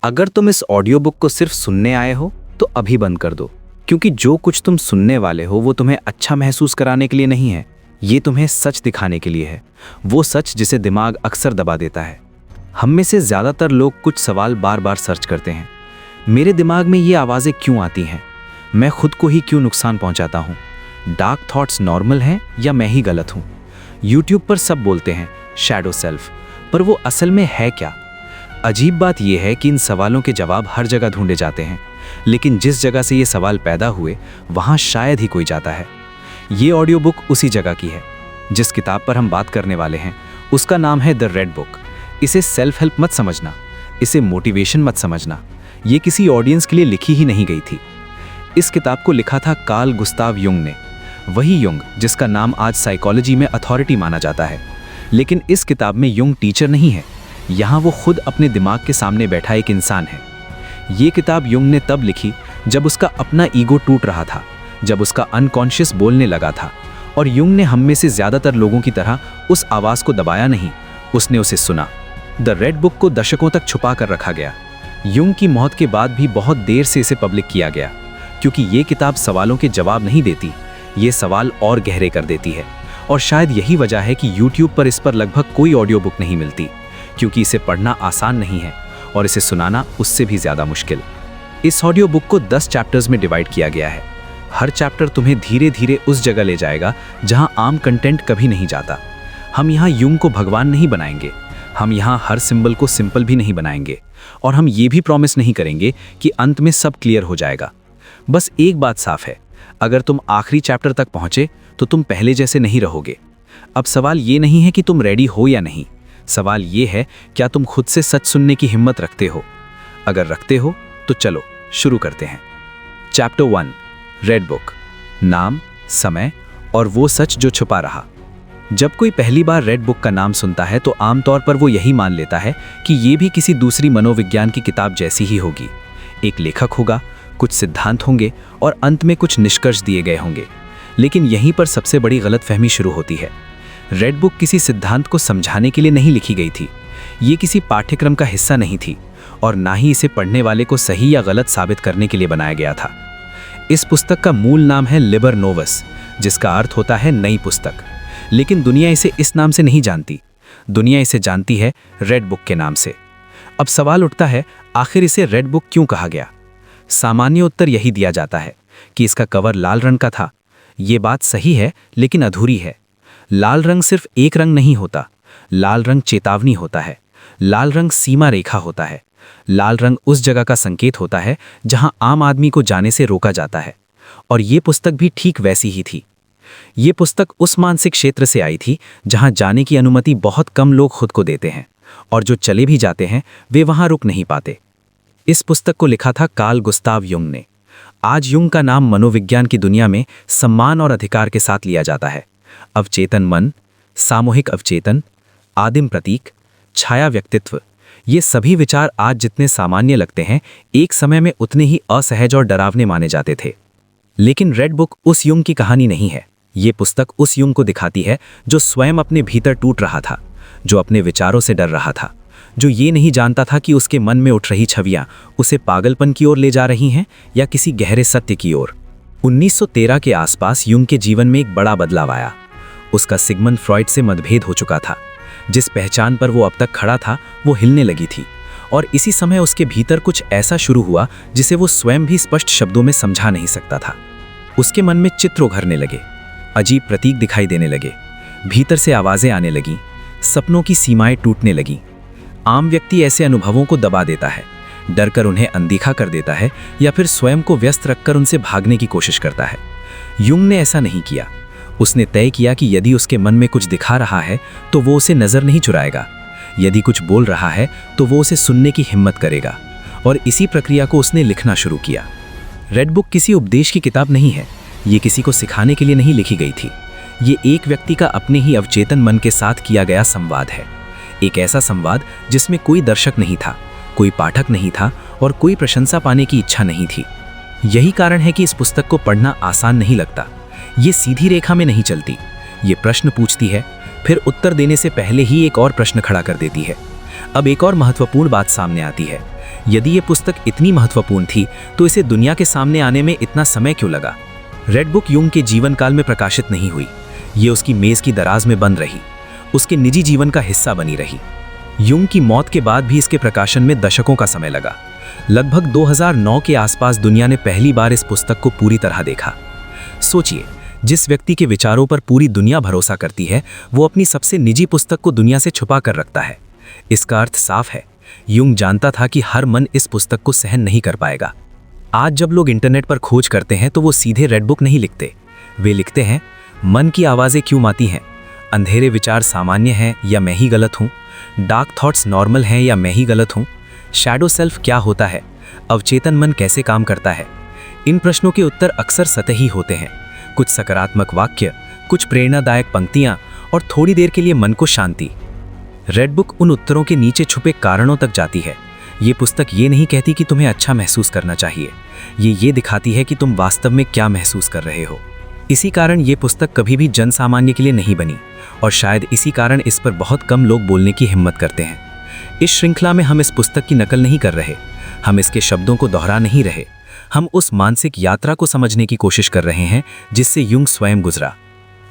अगर तुम इस ऑडियो बुक को सिर्फ सुनने आए हो तो अभी बंद कर दो, क्योंकि जो कुछ तुम सुनने वाले हो वो तुम्हें अच्छा महसूस कराने के लिए नहीं है। ये तुम्हें सच दिखाने के लिए है, वो सच जिसे दिमाग अक्सर दबा देता है। हम में से ज़्यादातर लोग कुछ सवाल बार बार सर्च करते हैं। मेरे दिमाग में ये आवाज़ें क्यों आती हैं? मैं खुद को ही क्यों नुकसान पहुंचाता हूँ? डार्क थॉट्स नॉर्मल हैं या मैं ही गलत हूँ? यूट्यूब पर सब बोलते हैं शैडो सेल्फ, पर वो असल में है क्या? अजीब बात यह है कि इन सवालों के जवाब हर जगह ढूंढे जाते हैं, लेकिन जिस जगह से ये सवाल पैदा हुए वहाँ शायद ही कोई जाता है। ये ऑडियो बुक उसी जगह की है। जिस किताब पर हम बात करने वाले हैं उसका नाम है द रेड बुक। इसे सेल्फ हेल्प मत समझना, इसे मोटिवेशन मत समझना। ये किसी ऑडियंस के लिए लिखी ही नहीं गई थी। इस किताब को लिखा था कार्ल गुस्ताव युंग ने, वही युंग जिसका नाम आज साइकोलॉजी में अथॉरिटी माना जाता है। लेकिन इस किताब में युंग टीचर नहीं है, यहाँ वो खुद अपने दिमाग के सामने बैठा एक इंसान है। ये किताब युंग ने तब लिखी जब उसका अपना ईगो टूट रहा था, जब उसका अनकॉन्शियस बोलने लगा था। और युंग ने हम में से ज़्यादातर लोगों की तरह उस आवाज़ को दबाया नहीं, उसने उसे सुना। द रेड बुक को दशकों तक छुपा कर रखा गया। युंग की मौत के बाद भी बहुत देर से इसे पब्लिक किया गया, क्योंकि ये किताब सवालों के जवाब नहीं देती, ये सवाल और गहरे कर देती है। और शायद यही वजह है कि यूट्यूब पर इस पर लगभग कोई ऑडियो बुक नहीं मिलती, क्योंकि इसे पढ़ना आसान नहीं है और इसे सुनाना उससे भी ज़्यादा मुश्किल। इस ऑडियो बुक को 10 चैप्टर्स में डिवाइड किया गया है। हर चैप्टर तुम्हें धीरे धीरे उस जगह ले जाएगा जहां आम कंटेंट कभी नहीं जाता। हम यहाँ युंग को भगवान नहीं बनाएंगे, हम यहाँ हर सिंबल को सिंपल भी नहीं बनाएंगे, और हम ये भी प्रॉमिस नहीं करेंगे कि अंत में सब क्लियर हो जाएगा। बस एक बात साफ है, अगर तुम आखिरी चैप्टर तक पहुँचे तो तुम पहले जैसे नहीं रहोगे। अब सवाल ये नहीं है कि तुम रेडी हो या नहीं, सवाल ये है क्या तुम खुद से सच सुनने की हिम्मत रखते हो। अगर रखते हो तो चलो शुरू करते हैं। Chapter 1, red book. नाम, समय और वो सच जो छुपा रहा। जब कोई पहली बार रेड बुक का नाम सुनता है तो आमतौर पर वो यही मान लेता है कि ये भी किसी दूसरी मनोविज्ञान की किताब जैसी ही होगी। एक लेखक होगा, कुछ सिद्धांत होंगे और अंत में कुछ निष्कर्ष दिए गए होंगे। लेकिन यहीं पर सबसे बड़ी गलतफहमी शुरू होती है। रेड बुक किसी सिद्धांत को समझाने के लिए नहीं लिखी गई थी, ये किसी पाठ्यक्रम का हिस्सा नहीं थी, और ना ही इसे पढ़ने वाले को सही या गलत साबित करने के लिए बनाया गया था। इस पुस्तक का मूल नाम है लिबर नोवस, जिसका अर्थ होता है नई पुस्तक। लेकिन दुनिया इसे इस नाम से नहीं जानती, दुनिया इसे जानती है रेड बुक के नाम से। अब सवाल उठता है, आखिर इसे रेड बुक क्यों कहा गया? सामान्य उत्तर यही दिया जाता है कि इसका कवर लाल रंग का था। ये बात सही है, लेकिन अधूरी है। लाल रंग सिर्फ एक रंग नहीं होता, लाल रंग चेतावनी होता है, लाल रंग सीमा रेखा होता है, लाल रंग उस जगह का संकेत होता है जहां आम आदमी को जाने से रोका जाता है। और ये पुस्तक भी ठीक वैसी ही थी। ये पुस्तक उस मानसिक क्षेत्र से आई थी जहां जाने की अनुमति बहुत कम लोग खुद को देते हैं, और जो चले भी जाते हैं वे वहां रुक नहीं पाते। इस पुस्तक को लिखा था कार्ल गुस्ताव युंग ने। आज युंग का नाम मनोविज्ञान की दुनिया में सम्मान और अधिकार के साथ लिया जाता है। अवचेतन मन, सामूहिक अवचेतन, आदिम प्रतीक, छाया व्यक्तित्व, ये सभी विचार आज जितने सामान्य लगते हैं एक समय में उतने ही असहज और डरावने माने जाते थे। लेकिन रेड बुक उस युंग की कहानी नहीं है। ये पुस्तक उस युंग को दिखाती है जो स्वयं अपने भीतर टूट रहा था, जो अपने विचारों से डर रहा था, जो ये नहीं जानता था कि उसके मन में उठ रही छवियां उसे पागलपन की ओर ले जा रही हैं या किसी गहरे सत्य की ओर। 1913 के आसपास युंग के जीवन में एक बड़ा बदलाव आया। उसका सिगमंड फ्रॉइड से मतभेद हो चुका था। जिस पहचान पर वो अब तक खड़ा था वो हिलने लगी थी, और इसी समय उसके भीतर कुछ ऐसा शुरू हुआ जिसे वो स्वयं भी स्पष्ट शब्दों में समझा नहीं सकता था। उसके मन में चित्र उभरने लगे, अजीब प्रतीक दिखाई देने लगे, भीतर से आवाज़ें आने लगीं, सपनों की सीमाएं टूटने लगीं। आम व्यक्ति ऐसे अनुभवों को दबा देता है, डर कर उन्हें अनदेखा कर देता है, या फिर स्वयं को व्यस्त रखकर उनसे भागने की कोशिश करता है। युंग ने ऐसा नहीं किया। उसने तय किया कि यदि उसके मन में कुछ दिखा रहा है तो वो उसे नज़र नहीं चुराएगा, यदि कुछ बोल रहा है तो वो उसे सुनने की हिम्मत करेगा। और इसी प्रक्रिया को उसने लिखना शुरू किया। रेड बुक किसी उपदेश की किताब नहीं है, ये किसी को सिखाने के लिए नहीं लिखी गई थी। ये एक व्यक्ति का अपने ही अवचेतन मन के साथ किया गया संवाद है। एक ऐसा संवाद जिसमें कोई दर्शक नहीं था, कोई पाठक नहीं था और कोई प्रशंसा पाने की इच्छा नहीं थी। यही कारण है कि इस पुस्तक को पढ़ना आसान नहीं लगता। ये सीधी रेखा में नहीं चलती, ये प्रश्न पूछती है, फिर उत्तर देने से पहले ही एक और प्रश्न खड़ा कर देती है। अब एक और महत्वपूर्ण बात सामने आती है, यदि ये पुस्तक इतनी महत्वपूर्ण थी तो इसे दुनिया के सामने आने में इतना समय क्यों लगा? रेड बुक युंग के जीवन काल में प्रकाशित नहीं हुई, ये उसकी मेज की दराज में बंद रही, उसके निजी जीवन का हिस्सा बनी रही। युंग की मौत के बाद भी इसके प्रकाशन में दशकों का समय लगा। लगभग 2009 के आसपास दुनिया ने पहली बार इस पुस्तक को पूरी तरह देखा। सोचिए, जिस व्यक्ति के विचारों पर पूरी दुनिया भरोसा करती है, वो अपनी सबसे निजी पुस्तक को दुनिया से छुपा कर रखता है। इसका अर्थ साफ है, युंग जानता था कि हर मन इस पुस्तक को सहन नहीं कर पाएगा। आज जब लोग इंटरनेट पर खोज करते हैं तो वो सीधे रेड बुक नहीं लिखते, वे लिखते हैं मन की आवाज़ें क्यों आती हैं, अंधेरे विचार सामान्य हैं या मैं ही गलत हूँ, डार्क थॉट्स नॉर्मल हैं या मैं ही गलत हूँ, शैडो सेल्फ क्या होता है, अवचेतन मन कैसे काम करता है। इन प्रश्नों के उत्तर अक्सर सतही होते हैं, कुछ सकारात्मक वाक्य, कुछ प्रेरणादायक पंक्तियाँ और थोड़ी देर के लिए मन को शांति। रेड बुक उन उत्तरों के नीचे छुपे कारणों तक जाती है। ये पुस्तक ये नहीं कहती कि तुम्हें अच्छा महसूस करना चाहिए, ये दिखाती है कि तुम वास्तव में क्या महसूस कर रहे हो। इसी कारण ये पुस्तक कभी भी जन सामान्य के लिए नहीं बनी और शायद इसी कारण इस पर बहुत कम लोग बोलने की हिम्मत करते हैं। इस श्रृंखला में हम इस पुस्तक की नकल नहीं कर रहे, हम इसके शब्दों को दोहरा नहीं रहे, हम उस मानसिक यात्रा को समझने की कोशिश कर रहे हैं जिससे युंग स्वयं गुजरा।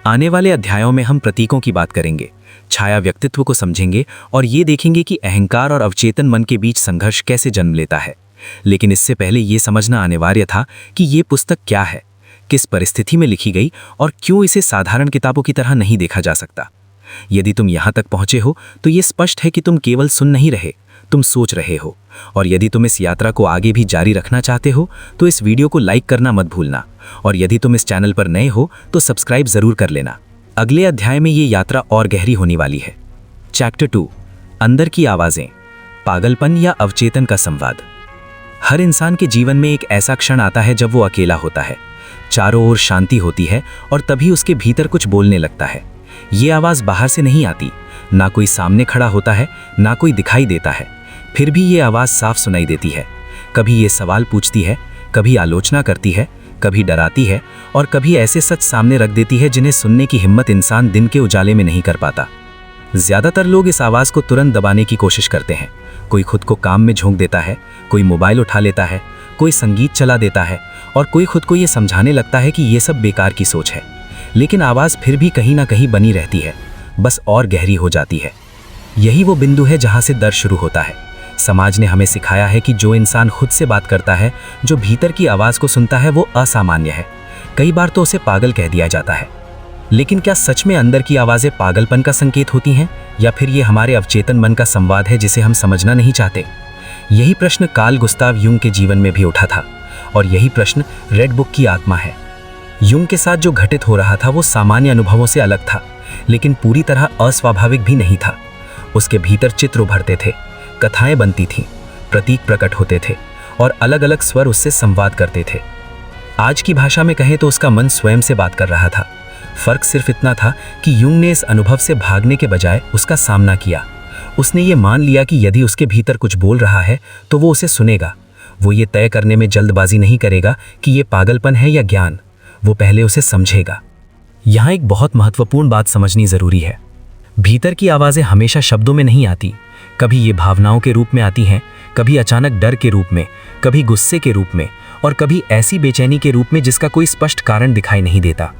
आने वाले अध्यायों में हम प्रतीकों की बात करेंगे, छाया व्यक्तित्व को समझेंगे और ये देखेंगे कि अहंकार और अवचेतन मन के बीच संघर्ष कैसे जन्म लेता है। लेकिन इससे पहले ये समझना अनिवार्य था कि ये पुस्तक क्या है, किस परिस्थिति में लिखी गई और क्यों इसे साधारण किताबों की तरह नहीं देखा जा सकता। यदि तुम यहाँ तक पहुँचे हो तो ये स्पष्ट है कि तुम केवल सुन नहीं रहे, तुम सोच रहे हो। और यदि तुम इस यात्रा को आगे भी जारी रखना चाहते हो तो इस वीडियो को लाइक करना मत भूलना, और यदि तुम इस चैनल पर नए हो तो सब्सक्राइब जरूर कर लेना। अगले अध्याय में ये यात्रा और गहरी होने वाली है। चैप्टर 2, अंदर की आवाज़ें, पागलपन या अवचेतन का संवाद। हर इंसान के जीवन में एक ऐसा क्षण आता है जब वो अकेला होता है, चारों ओर शांति होती है और तभी उसके भीतर कुछ बोलने लगता है। ये आवाज़ बाहर से नहीं आती, ना कोई सामने खड़ा होता है, ना कोई दिखाई देता है, फिर भी ये आवाज़ साफ सुनाई देती है। कभी ये सवाल पूछती है, कभी आलोचना करती है, कभी डराती है और कभी ऐसे सच सामने रख देती है जिन्हें सुनने की हिम्मत इंसान दिन के उजाले में नहीं कर पाता। ज़्यादातर लोग इस आवाज़ को तुरंत दबाने की कोशिश करते हैं। कोई खुद को काम में झोंक देता है, कोई मोबाइल उठा लेता है, कोई संगीत चला देता है और कोई खुद को ये समझाने लगता है कि ये सब बेकार की सोच है। लेकिन आवाज़ फिर भी कहीं ना कहीं बनी रहती है, बस और गहरी हो जाती है। यही वो बिंदु है जहाँ से दर्द शुरू होता है। समाज ने हमें सिखाया है कि जो इंसान खुद से बात करता है, जो भीतर की आवाज़ को सुनता है, वो असामान्य है। कई बार तो उसे पागल कह दिया जाता है। लेकिन क्या सच में अंदर की आवाज़ें पागलपन का संकेत होती हैं या फिर ये हमारे अवचेतन मन का संवाद है जिसे हम समझना नहीं चाहते? यही प्रश्न कार्ल गुस्ताव युंग के जीवन में भी उठा था और यही प्रश्न रेड बुक की आत्मा है। युंग के साथ जो घटित हो रहा था वो सामान्य अनुभवों से अलग था, लेकिन पूरी तरह अस्वाभाविक भी नहीं था। उसके भीतर चित्र उभरते थे, कथाएं बनती थीं, प्रतीक प्रकट होते थे और अलग अलग स्वर उससे संवाद करते थे। आज की भाषा में कहें तो उसका मन स्वयं से बात कर रहा था। फर्क सिर्फ इतना था कि युंग ने इस अनुभव से भागने के बजाय उसका सामना किया। उसने ये मान लिया कि यदि उसके भीतर कुछ बोल रहा है तो वो उसे सुनेगा। वो ये तय करने में जल्दबाजी नहीं करेगा कि ये पागलपन है या ज्ञान, वो पहले उसे समझेगा। यहाँ एक बहुत महत्वपूर्ण बात समझनी जरूरी है। भीतर की आवाज़ें हमेशा शब्दों में नहीं आती, कभी ये भावनाओं के रूप में आती हैं, कभी अचानक डर के रूप में, कभी गुस्से के रूप में और कभी ऐसी बेचैनी के रूप में जिसका कोई स्पष्ट कारण दिखाई नहीं देता।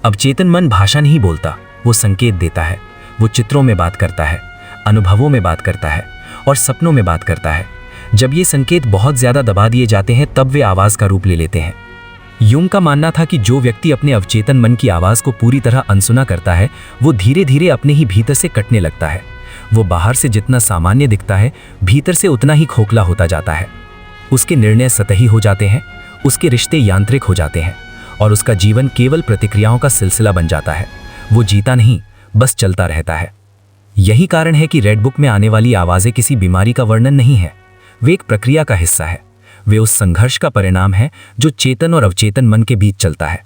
अवचेतन मन भाषा नहीं बोलता, वो संकेत देता है। वो चित्रों में बात करता है, अनुभवों में बात करता है और सपनों में बात करता है। जब ये संकेत बहुत ज़्यादा दबा दिए जाते हैं तब वे आवाज़ का रूप ले लेते हैं। युंग का मानना था कि जो व्यक्ति अपने अवचेतन मन की आवाज़ को पूरी तरह अनसुना करता है वो धीरे धीरे अपने ही भीतर से कटने लगता है। वो बाहर से जितना सामान्य दिखता है, भीतर से उतना ही खोखला होता जाता है। उसके निर्णय सतही हो जाते हैं, उसके रिश्ते यांत्रिक हो जाते हैं और उसका जीवन केवल प्रतिक्रियाओं का सिलसिला बन जाता है। वो जीता नहीं, बस चलता रहता है। यही कारण है कि रेड बुक में आने वाली आवाज़ें किसी बीमारी का वर्णन नहीं है, वे एक प्रक्रिया का हिस्सा है। वे उस संघर्ष का परिणाम है जो चेतन और अवचेतन मन के बीच चलता है।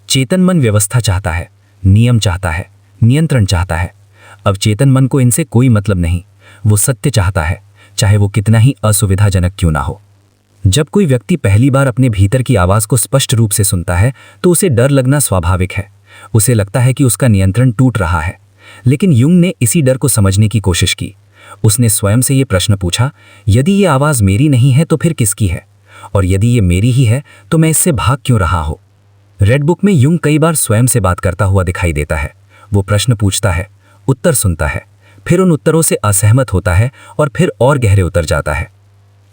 चेतन मन व्यवस्था चाहता है, नियम चाहता है, नियंत्रण चाहता है। अवचेतन मन को इनसे कोई मतलब नहीं, वो सत्य चाहता है, चाहे वो कितना ही असुविधाजनक क्यों ना हो। जब कोई व्यक्ति पहली बार अपने भीतर की आवाज़ को स्पष्ट रूप से सुनता है तो उसे डर लगना स्वाभाविक है। उसे लगता है कि उसका नियंत्रण टूट रहा है। लेकिन युंग ने इसी डर को समझने की कोशिश की। उसने स्वयं से ये प्रश्न पूछा, यदि ये आवाज़ मेरी नहीं है तो फिर किसकी है, और यदि ये मेरी ही है तो मैं इससे भाग क्यों रहा हूँ। रेड बुक में यूंग कई बार स्वयं से बात करता हुआ दिखाई देता है। वो प्रश्न पूछता है, उत्तर सुनता है, फिर उन उत्तरों से असहमत होता है और फिर और गहरे उतर जाता है।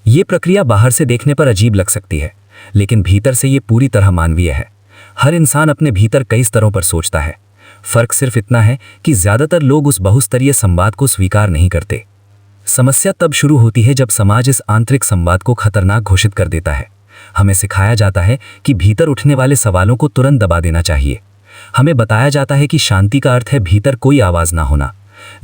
ये प्रक्रिया बाहर से देखने पर अजीब लग सकती है, लेकिन भीतर से ये पूरी तरह मानवीय है। हर इंसान अपने भीतर कई स्तरों पर सोचता है। फर्क सिर्फ इतना है कि ज्यादातर लोग उस बहुस्तरीय संवाद को स्वीकार नहीं करते। समस्या तब शुरू होती है जब समाज इस आंतरिक संवाद को खतरनाक घोषित कर देता है। हमें सिखाया जाता है कि भीतर उठने वाले सवालों को तुरंत दबा देना चाहिए। हमें बताया जाता है कि शांति का अर्थ है भीतर कोई आवाज़ ना होना,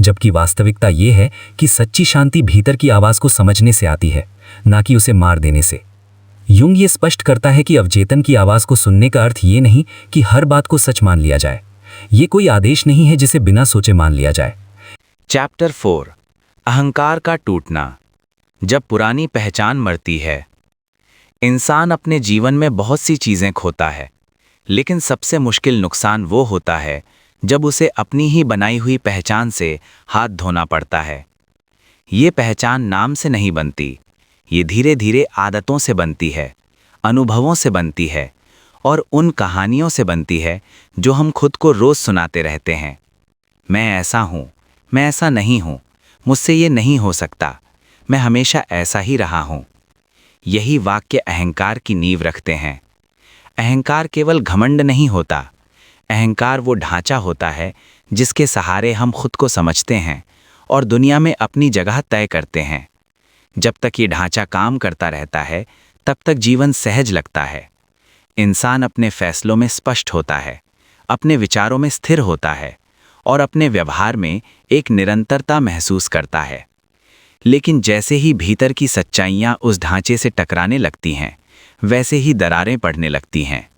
जबकि वास्तविकता ये है कि सच्ची शांति भीतर की आवाज़ को समझने से आती है, ना कि उसे मार देने से। यूंग ये स्पष्ट करता है कि अवचेतन की आवाज़ को सुनने का अर्थ ये नहीं कि हर बात को सच मान लिया जाए। ये कोई आदेश नहीं है जिसे बिना सोचे मान लिया जाए। चैप्टर 4, अहंकार का टूटना। जब पुरानी पहचान मरती है। इंसान अपने जीवन में बहुत सी चीज़ें खोता है, लेकिन सबसे मुश्किल नुकसान वो होता है जब उसे अपनी ही बनाई हुई पहचान से हाथ धोना पड़ता है। ये पहचान नाम से नहीं बनती, ये धीरे धीरे आदतों से बनती है, अनुभवों से बनती है और उन कहानियों से बनती है जो हम खुद को रोज़ सुनाते रहते हैं। मैं ऐसा हूँ, मैं ऐसा नहीं हूँ, मुझसे ये नहीं हो सकता, मैं हमेशा ऐसा ही रहा हूँ। यही वाक्य अहंकार की नींव रखते हैं। अहंकार केवल घमंड नहीं होता, अहंकार वो ढांचा होता है जिसके सहारे हम खुद को समझते हैं और दुनिया में अपनी जगह तय करते हैं। जब तक ये ढांचा काम करता रहता है, तब तक जीवन सहज लगता है। इंसान अपने फैसलों में स्पष्ट होता है, अपने विचारों में स्थिर होता है और अपने व्यवहार में एक निरंतरता महसूस करता है। लेकिन जैसे ही भीतर की सच्चाइयाँ उस ढांचे से टकराने लगती हैं, वैसे ही दरारें पड़ने लगती हैं।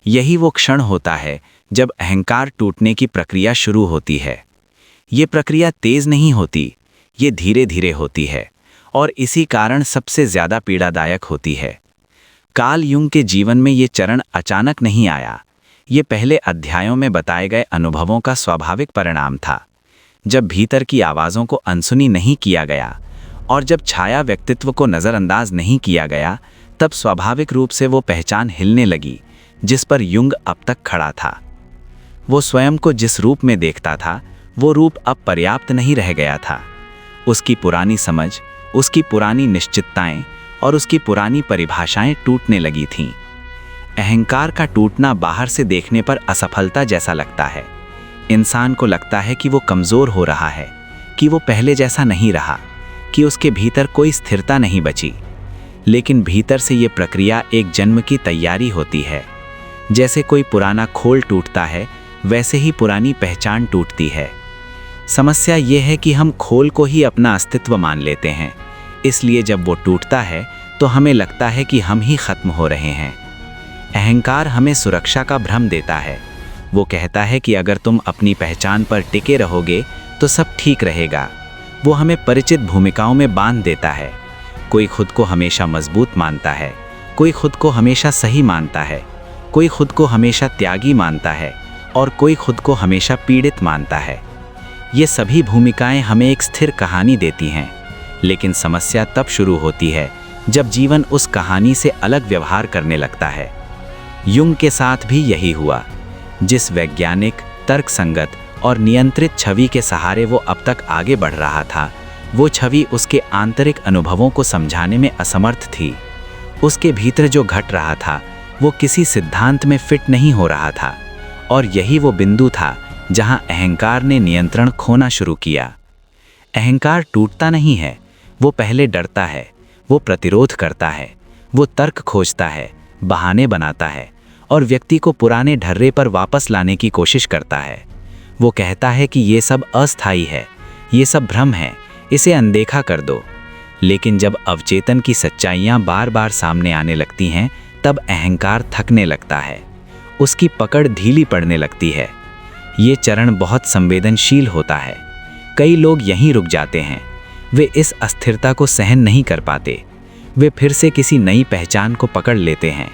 यही वो क्षण होता है जब अहंकार टूटने की प्रक्रिया शुरू होती है। ये प्रक्रिया तेज नहीं होती, ये धीरे धीरे होती है और इसी कारण सबसे ज़्यादा पीड़ादायक होती है। कार्ल यूंग के जीवन में ये चरण अचानक नहीं आया, ये पहले अध्यायों में बताए गए अनुभवों का स्वाभाविक परिणाम था। जब भीतर की आवाज़ों को अनसुनी नहीं किया गया और जब छाया व्यक्तित्व को नज़रअंदाज नहीं किया गया, तब स्वाभाविक रूप से वो पहचान हिलने लगी जिस पर यूंग अब तक खड़ा था। वो स्वयं को जिस रूप में देखता था, वो रूप अब पर्याप्त नहीं रह गया था। उसकी पुरानी समझ, उसकी पुरानी निश्चितताएं और उसकी पुरानी परिभाषाएं टूटने लगी थीं। अहंकार का टूटना बाहर से देखने पर असफलता जैसा लगता है। इंसान को लगता है कि वो कमज़ोर हो रहा है, कि वो पहले जैसा नहीं रहा, कि उसके भीतर कोई स्थिरता नहीं बची। लेकिन भीतर से ये प्रक्रिया एक जन्म की तैयारी होती है। जैसे कोई पुराना खोल टूटता है, वैसे ही पुरानी पहचान टूटती है। समस्या ये है कि हम खोल को ही अपना अस्तित्व मान लेते हैं, इसलिए जब वो टूटता है तो हमें लगता है कि हम ही खत्म हो रहे हैं। अहंकार हमें सुरक्षा का भ्रम देता है। वो कहता है कि अगर तुम अपनी पहचान पर टिके रहोगे तो सब ठीक रहेगा। वो हमें परिचित भूमिकाओं में बांध देता है। कोई खुद को हमेशा मजबूत मानता है, कोई खुद को हमेशा सही मानता है, कोई खुद को हमेशा त्यागी मानता है और कोई खुद को हमेशा पीड़ित मानता है। ये सभी भूमिकाएं हमें एक स्थिर कहानी देती हैं, लेकिन समस्या तब शुरू होती है जब जीवन उस कहानी से अलग व्यवहार करने लगता है। यूंग के साथ भी यही हुआ। जिस वैज्ञानिक, तर्कसंगत और नियंत्रित छवि के सहारे वो अब तक आगे बढ़ रहा था, वो छवि उसके आंतरिक अनुभवों को समझाने में असमर्थ थी। उसके भीतर जो घट रहा था वो किसी सिद्धांत में फिट नहीं हो रहा था और यही वो बिंदु था जहां अहंकार ने नियंत्रण खोना शुरू किया। अहंकार टूटता नहीं है, वो पहले डरता है, वो प्रतिरोध करता है, वो तर्क खोजता है, बहाने बनाता है और व्यक्ति को पुराने ढर्रे पर वापस लाने की कोशिश करता है। वो कहता है कि ये सब अस्थायी है, ये सब भ्रम है, इसे अनदेखा कर दो। लेकिन जब अवचेतन की सच्चाइयाँ बार बार सामने आने लगती हैं, तब अहंकार थकने लगता है, उसकी पकड़ ढीली पड़ने लगती है। ये चरण बहुत संवेदनशील होता है। कई लोग यहीं रुक जाते हैं। वे इस अस्थिरता को सहन नहीं कर पाते। वे फिर से किसी नई पहचान को पकड़ लेते हैं,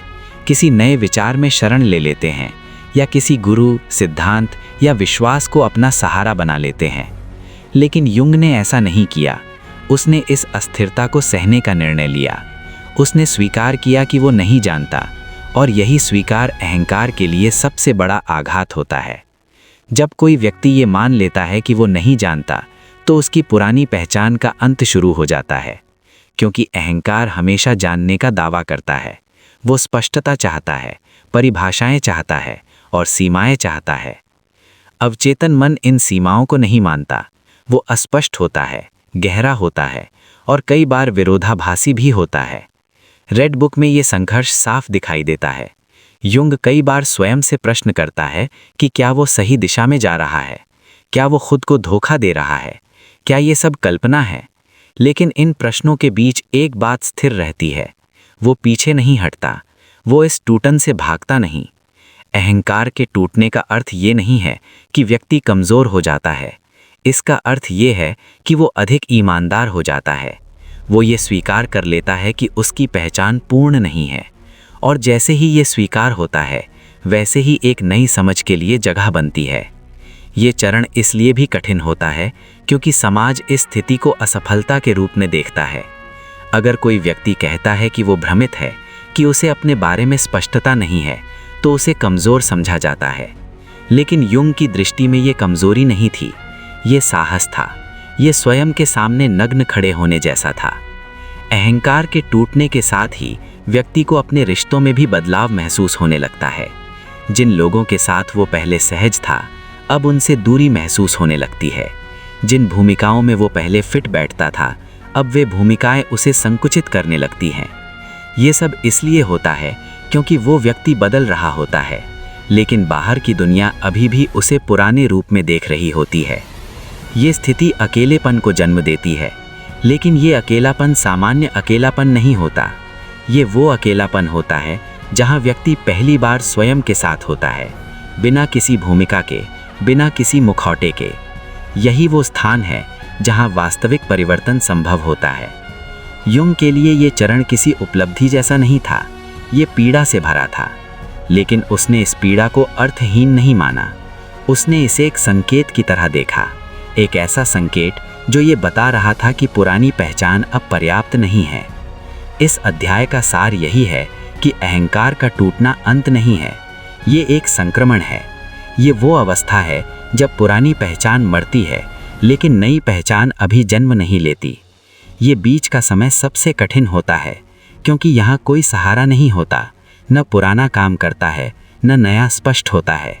किसी नए विचार में शरण ले लेते हैं या किसी गुरु, सिद्धांत या विश्वास को अपना सहारा बना लेते हैं। लेकिन युंग ने ऐसा नहीं किया। उसने इस अस्थिरता को सहने का निर्णय लिया। उसने स्वीकार किया कि वो नहीं जानता, और यही स्वीकार अहंकार के लिए सबसे बड़ा आघात होता है। जब कोई व्यक्ति ये मान लेता है कि वो नहीं जानता, तो उसकी पुरानी पहचान का अंत शुरू हो जाता है, क्योंकि अहंकार हमेशा जानने का दावा करता है। वो स्पष्टता चाहता है, परिभाषाएं चाहता है और सीमाएं चाहता है। अवचेतन मन इन सीमाओं को नहीं मानता। वो अस्पष्ट होता है, गहरा होता है और कई बार विरोधाभासी भी होता है। रेड बुक में ये संघर्ष साफ दिखाई देता है। युंग कई बार स्वयं से प्रश्न करता है कि क्या वो सही दिशा में जा रहा है, क्या वो खुद को धोखा दे रहा है, क्या ये सब कल्पना है। लेकिन इन प्रश्नों के बीच एक बात स्थिर रहती है, वो पीछे नहीं हटता, वो इस टूटन से भागता नहीं। अहंकार के टूटने का अर्थ ये नहीं है कि व्यक्ति कमज़ोर हो जाता है। इसका अर्थ ये है कि वो अधिक ईमानदार हो जाता है। वो ये स्वीकार कर लेता है कि उसकी पहचान पूर्ण नहीं है, और जैसे ही ये स्वीकार होता है, वैसे ही एक नई समझ के लिए जगह बनती है। ये चरण इसलिए भी कठिन होता है क्योंकि समाज इस स्थिति को असफलता के रूप में देखता है। अगर कोई व्यक्ति कहता है कि वो भ्रमित है, कि उसे अपने बारे में स्पष्टता नहीं है, तो उसे कमज़ोर समझा जाता है। लेकिन युंग की दृष्टि में ये कमज़ोरी नहीं थी, ये साहस था। ये स्वयं के सामने नग्न खड़े होने जैसा था। अहंकार के टूटने के साथ ही व्यक्ति को अपने रिश्तों में भी बदलाव महसूस होने लगता है। जिन लोगों के साथ वो पहले सहज था, अब उनसे दूरी महसूस होने लगती है। जिन भूमिकाओं में वो पहले फिट बैठता था, अब वे भूमिकाएं उसे संकुचित करने लगती हैं। ये सब इसलिए होता है क्योंकि वो व्यक्ति बदल रहा होता है, लेकिन बाहर की दुनिया अभी भी उसे पुराने रूप में देख रही होती है। ये स्थिति अकेलेपन को जन्म देती है, लेकिन ये अकेलापन सामान्य अकेलापन नहीं होता। ये वो अकेलापन होता है जहाँ व्यक्ति पहली बार स्वयं के साथ होता है, बिना किसी भूमिका के, बिना किसी मुखौटे के। यही वो स्थान है जहाँ वास्तविक परिवर्तन संभव होता है। युंग के लिए ये चरण किसी उपलब्धि जैसा नहीं था, ये पीड़ा से भरा था। लेकिन उसने इस पीड़ा को अर्थहीन नहीं माना। उसने इसे एक संकेत की तरह देखा, एक ऐसा संकेत जो ये बता रहा था कि पुरानी पहचान अब पर्याप्त नहीं है। इस अध्याय का सार यही है कि अहंकार का टूटना अंत नहीं है, ये एक संक्रमण है। ये वो अवस्था है जब पुरानी पहचान मरती है, लेकिन नई पहचान अभी जन्म नहीं लेती। ये बीच का समय सबसे कठिन होता है, क्योंकि यहाँ कोई सहारा नहीं होता, न पुराना काम करता है, न नया स्पष्ट होता है।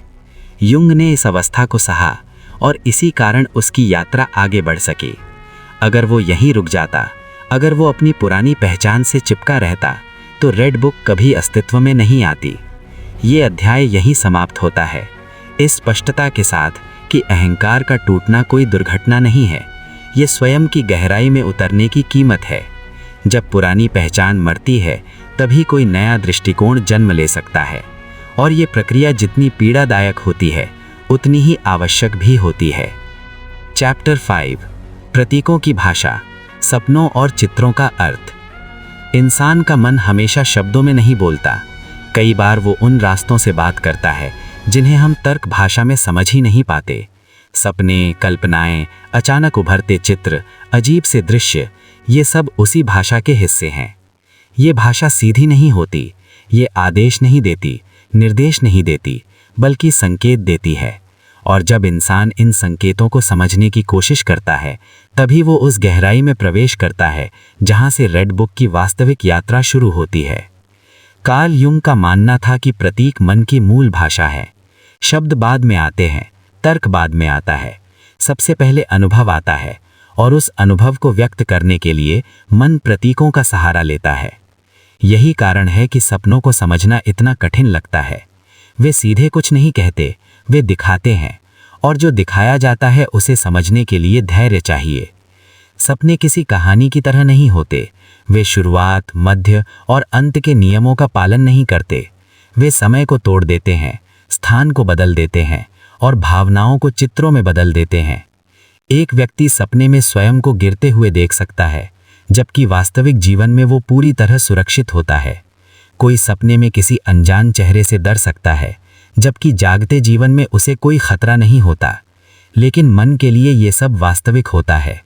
युंग ने इस अवस्था को सहा, और इसी कारण उसकी यात्रा आगे बढ़ सकी। अगर वो यहीं रुक जाता, अगर वो अपनी पुरानी पहचान से चिपका रहता, तो रेड बुक कभी अस्तित्व में नहीं आती। ये अध्याय यहीं समाप्त होता है, इस स्पष्टता के साथ कि अहंकार का टूटना कोई दुर्घटना नहीं है, ये स्वयं की गहराई में उतरने की कीमत है। जब पुरानी पहचान मरती है, तभी कोई नया दृष्टिकोण जन्म ले सकता है, और ये प्रक्रिया जितनी पीड़ादायक होती है, उतनी ही आवश्यक भी होती है। चैप्टर 5, प्रतीकों की भाषा, सपनों और चित्रों का अर्थ। इंसान का मन हमेशा शब्दों में नहीं बोलता। कई बार वो उन रास्तों से बात करता है जिन्हें हम तर्क भाषा में समझ ही नहीं पाते। सपने, कल्पनाएं, अचानक उभरते चित्र, अजीब से दृश्य, ये सब उसी भाषा के हिस्से हैं। ये भाषा सीधी नहीं होती, ये आदेश नहीं देती, निर्देश नहीं देती, बल्कि संकेत देती है। और जब इंसान इन संकेतों को समझने की कोशिश करता है, तभी वो उस गहराई में प्रवेश करता है जहां से रेड बुक की वास्तविक यात्रा शुरू होती है। कार्ल युंग का मानना था कि प्रतीक मन की मूल भाषा है। शब्द बाद में आते हैं, तर्क बाद में आता है, सबसे पहले अनुभव आता है, और उस अनुभव को व्यक्त करने के लिए मन प्रतीकों का सहारा लेता है। यही कारण है कि सपनों को समझना इतना कठिन लगता है। वे सीधे कुछ नहीं कहते, वे दिखाते हैं, और जो दिखाया जाता है उसे समझने के लिए धैर्य चाहिए। सपने किसी कहानी की तरह नहीं होते। वे शुरुआत, मध्य और अंत के नियमों का पालन नहीं करते। वे समय को तोड़ देते हैं, स्थान को बदल देते हैं, और भावनाओं को चित्रों में बदल देते हैं। एक व्यक्ति सपने में स्वयं को गिरते हुए देख सकता है, जबकि वास्तविक जीवन में वो पूरी तरह सुरक्षित होता है। कोई सपने में किसी अनजान चेहरे से डर सकता है, जबकि जागते जीवन में उसे कोई खतरा नहीं होता। लेकिन मन के लिए ये सब वास्तविक होता है।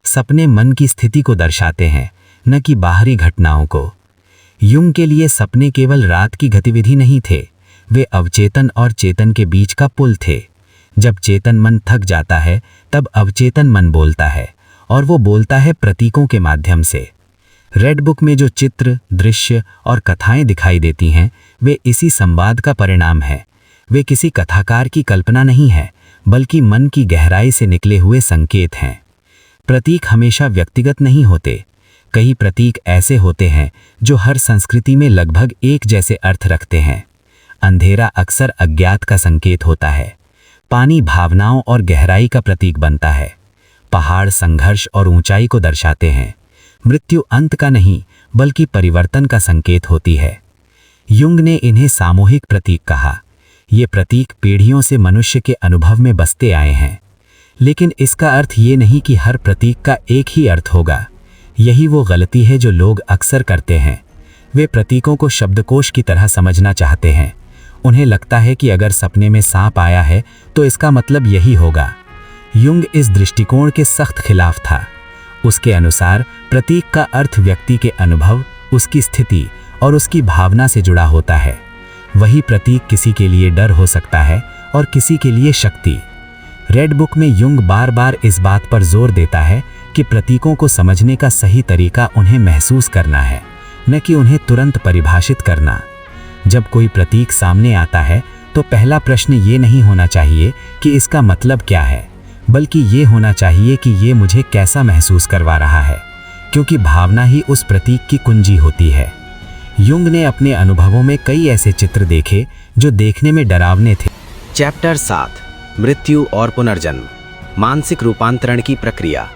सपने मन की स्थिति को दर्शाते हैं, न कि बाहरी घटनाओं को। युंग के लिए सपने केवल रात की गतिविधि नहीं थे, वे अवचेतन और चेतन के बीच का पुल थे। जब चेतन मन थक जाता है तब अवचेतन मन बोलता है, और वो बोलता है प्रतीकों के माध्यम से। रेड बुक में जो चित्र, दृश्य और कथाएं दिखाई देती हैं, वे इसी संवाद का परिणाम है। वे किसी कथाकार की कल्पना नहीं है, बल्कि मन की गहराई से निकले हुए संकेत हैं। प्रतीक हमेशा व्यक्तिगत नहीं होते। कई प्रतीक ऐसे होते हैं जो हर संस्कृति में लगभग एक जैसे अर्थ रखते हैं। अंधेरा अक्सर अज्ञात का संकेत होता है। पानी भावनाओं और गहराई का प्रतीक बनता है। पहाड़ संघर्ष और ऊंचाई को दर्शाते हैं। मृत्यु अंत का नहीं, बल्कि परिवर्तन का संकेत होती है। युंग ने इन्हें सामूहिक प्रतीक कहा। ये प्रतीक पीढ़ियों से मनुष्य के अनुभव में बसते आए हैं। लेकिन इसका अर्थ ये नहीं कि हर प्रतीक का एक ही अर्थ होगा। यही वो गलती है जो लोग अक्सर करते हैं। वे प्रतीकों को शब्दकोश की तरह समझना चाहते हैं। उन्हें लगता है कि अगर सपने में सांप आया है तो इसका मतलब यही होगा। युंग इस दृष्टिकोण के सख्त खिलाफ था। उसके अनुसार प्रतीक का अर्थ व्यक्ति के अनुभव, उसकी स्थिति और उसकी भावना से जुड़ा होता है। वही प्रतीक किसी के लिए डर हो सकता है और किसी के लिए शक्ति। रेड बुक में युंग बार बार इस बात पर जोर देता है कि प्रतीकों को समझने का सही तरीका उन्हें महसूस करना है, न कि उन्हें तुरंत परिभाषित करना। जब कोई प्रतीक सामने आता है तो पहला प्रश्न ये नहीं होना चाहिए कि इसका मतलब क्या है, बल्कि ये होना चाहिए कि ये मुझे कैसा महसूस करवा रहा है, क्योंकि भावना ही उस प्रतीक की कुंजी होती है। युंग ने अपने अनुभवों में कई ऐसे चित्र देखे जो देखने में डरावने थे। चैप्टर 7, मृत्यु और पुनर्जन्म, मानसिक रूपांतरण की प्रक्रिया।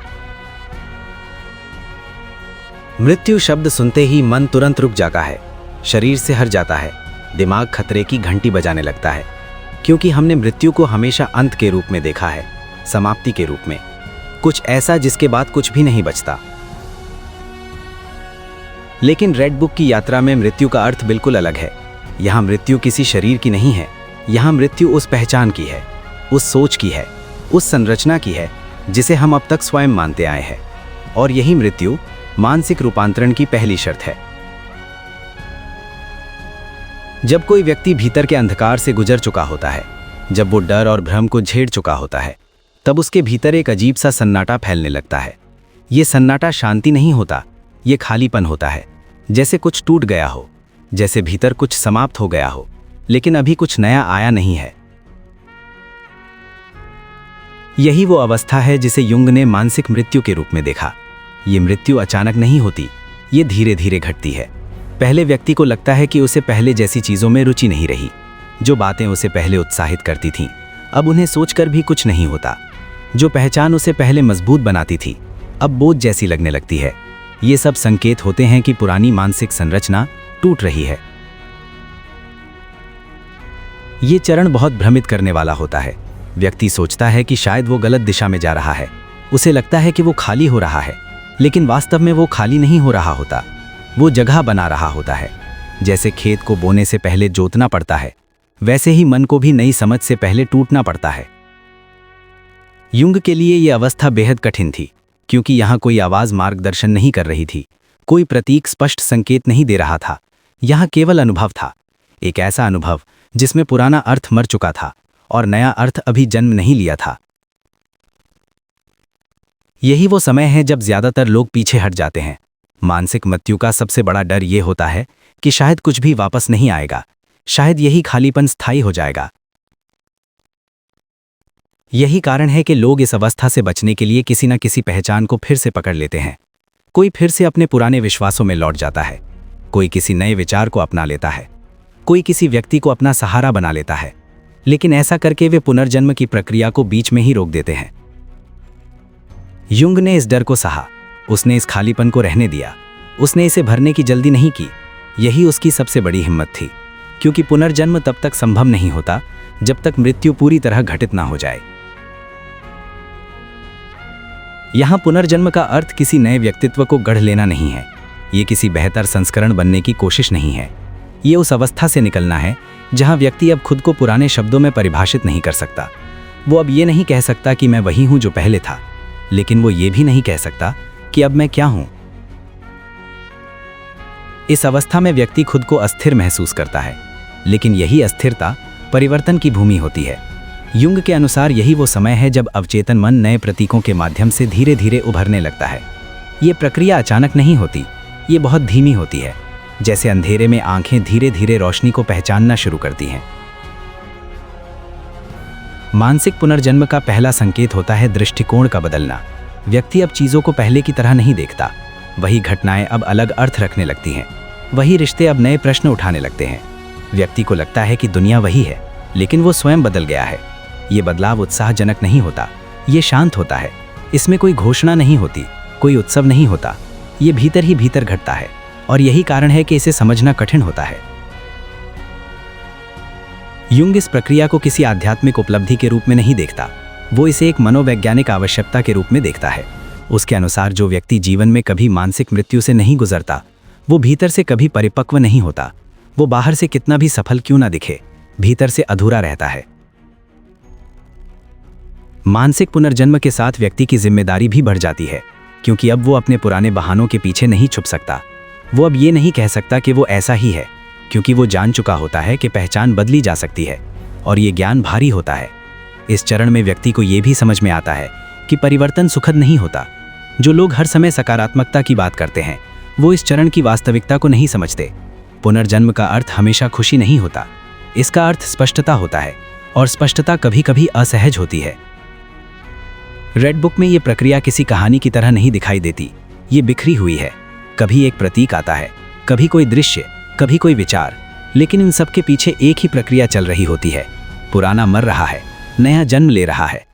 मृत्यु शब्द सुनते ही मन तुरंत रुक जाता है, शरीर से हट जाता है, दिमाग खतरे की घंटी बजाने लगता है, क्योंकि हमने मृत्यु को हमेशा अंत के रूप में देखा है, समाप्ति के रूप में, कुछ ऐसा जिसके बाद कुछ भी नहीं बचता। लेकिन रेड बुक की यात्रा में मृत्यु का अर्थ बिल्कुल अलग है। यहाँ मृत्यु किसी शरीर की नहीं है, यहाँ मृत्यु उस पहचान की है, उस सोच की है, उस संरचना की है जिसे हम अब तक स्वयं मानते आए हैं। और यही मृत्यु मानसिक रूपांतरण की पहली शर्त है। जब कोई व्यक्ति भीतर के अंधकार से गुजर चुका होता है, जब वो डर और भ्रम को झेड़ चुका होता है, तब उसके भीतर एक अजीब सा सन्नाटा फैलने लगता है। ये सन्नाटा शांति नहीं होता, ये खालीपन होता है, जैसे कुछ टूट गया हो, जैसे भीतर कुछ समाप्त हो गया हो, लेकिन अभी कुछ नया आया नहीं है। यही वो अवस्था है जिसे युंग ने मानसिक मृत्यु के रूप में देखा। ये मृत्यु अचानक नहीं होती, ये धीरे धीरे घटती है। पहले व्यक्ति को लगता है कि उसे पहले जैसी चीज़ों में रुचि नहीं रही। जो बातें उसे पहले उत्साहित करती थीं, अब उन्हें सोचकर भी कुछ नहीं होता। जो पहचान उसे पहले मजबूत बनाती थी, अब बोझ जैसी लगने लगती है। ये सब संकेत होते हैं कि पुरानी मानसिक संरचना टूट रही है। ये चरण बहुत भ्रमित करने वाला होता है। व्यक्ति सोचता है कि शायद वो गलत दिशा में जा रहा है। उसे लगता है कि वो खाली हो रहा है, लेकिन वास्तव में वो खाली नहीं हो रहा होता, वो जगह बना रहा होता है। जैसे खेत को बोने से पहले जोतना पड़ता है, वैसे ही मन को भी नई समझ से पहले टूटना पड़ता है। युंग के लिए यह अवस्था बेहद कठिन थी, क्योंकि यहाँ कोई आवाज़ मार्गदर्शन नहीं कर रही थी, कोई प्रतीक स्पष्ट संकेत नहीं दे रहा था। यहाँ केवल अनुभव था, एक ऐसा अनुभव जिसमें पुराना अर्थ मर चुका था और नया अर्थ अभी जन्म नहीं लिया था। यही वो समय है जब ज्यादातर लोग पीछे हट जाते हैं। मानसिक मृत्यु का सबसे बड़ा डर ये होता है कि शायद कुछ भी वापस नहीं आएगा, शायद यही खालीपन स्थायी हो जाएगा। यही कारण है कि लोग इस अवस्था से बचने के लिए किसी न किसी पहचान को फिर से पकड़ लेते हैं। कोई फिर से अपने पुराने विश्वासों में लौट जाता है, कोई किसी नए विचार को अपना लेता है, कोई किसी व्यक्ति को अपना सहारा बना लेता है। लेकिन ऐसा करके वे पुनर्जन्म की प्रक्रिया को बीच में ही रोक देते हैं। युंग ने इस डर को सहा, उसने इस खालीपन को रहने दिया, उसने इसे भरने की जल्दी नहीं की। यही उसकी सबसे बड़ी हिम्मत थी, क्योंकि पुनर्जन्म तब तक संभव नहीं होता जब तक मृत्यु पूरी तरह घटित ना हो जाए। यहां पुनर्जन्म का अर्थ किसी नए व्यक्तित्व को गढ़ लेना नहीं है, ये किसी बेहतर संस्करण बनने की कोशिश नहीं है। ये उस अवस्था से निकलना है जहां व्यक्ति अब खुद को पुराने शब्दों में परिभाषित नहीं कर सकता। वो अब ये नहीं कह सकता कि मैं वही हूं जो पहले था, लेकिन वो ये भी नहीं कह सकता कि अब मैं क्या हूं। इस अवस्था में व्यक्ति खुद को अस्थिर महसूस करता है, लेकिन यही अस्थिरता परिवर्तन की भूमि होती है। युंग के अनुसार यही वो समय है जब अवचेतन मन नए प्रतीकों के माध्यम से धीरे धीरे उभरने लगता है। ये प्रक्रिया अचानक नहीं होती, ये बहुत धीमी होती है, जैसे अंधेरे में आंखें धीरे धीरे रोशनी को पहचानना शुरू करती हैं। मानसिक पुनर्जन्म का पहला संकेत होता है दृष्टिकोण का बदलना। व्यक्ति अब चीजों को पहले की तरह नहीं देखता। वही घटनाएं अब अलग अर्थ रखने लगती हैं। वही रिश्ते अब नए प्रश्न उठाने लगते हैं। व्यक्ति को लगता है कि दुनिया वही है, लेकिन वो स्वयं बदल गया है। ये बदलाव उत्साहजनक नहीं होता, ये शांत होता है। इसमें कोई घोषणा नहीं होती, कोई उत्सव नहीं होता। ये भीतर ही भीतर घटता है, और यही कारण है कि इसे समझना कठिन होता है। युंग इस प्रक्रिया को किसी आध्यात्मिक उपलब्धि के रूप में नहीं देखता, वो इसे एक मनोवैज्ञानिक आवश्यकता के रूप में देखता है। उसके अनुसार जो व्यक्ति जीवन में कभी मानसिक मृत्यु से नहीं गुजरता, वो भीतर से कभी परिपक्व नहीं होता। वो बाहर से कितना भी सफल क्यों ना दिखे, भीतर से अधूरा रहता है। मानसिक पुनर्जन्म के साथ व्यक्ति की जिम्मेदारी भी बढ़ जाती है, क्योंकि अब वो अपने पुराने बहानों के पीछे नहीं छुप सकता। वो अब ये नहीं कह सकता कि वो ऐसा ही है, क्योंकि वो जान चुका होता है कि पहचान बदली जा सकती है, और ये ज्ञान भारी होता है। इस चरण में व्यक्ति को ये भी समझ में आता है कि परिवर्तन सुखद नहीं होता। जो लोग हर समय सकारात्मकता की बात करते हैं, वो इस चरण की वास्तविकता को नहीं समझते। पुनर्जन्म का अर्थ हमेशा खुशी नहीं होता, इसका अर्थ स्पष्टता होता है, और स्पष्टता कभी कभी असहज होती है। रेड बुक में ये प्रक्रिया किसी कहानी की तरह नहीं दिखाई देती, ये बिखरी हुई है। कभी एक प्रतीक आता है, कभी कोई दृश्य, कभी कोई विचार, लेकिन इन सब के पीछे एक ही प्रक्रिया चल रही होती है। पुराना मर रहा है, नया जन्म ले रहा है।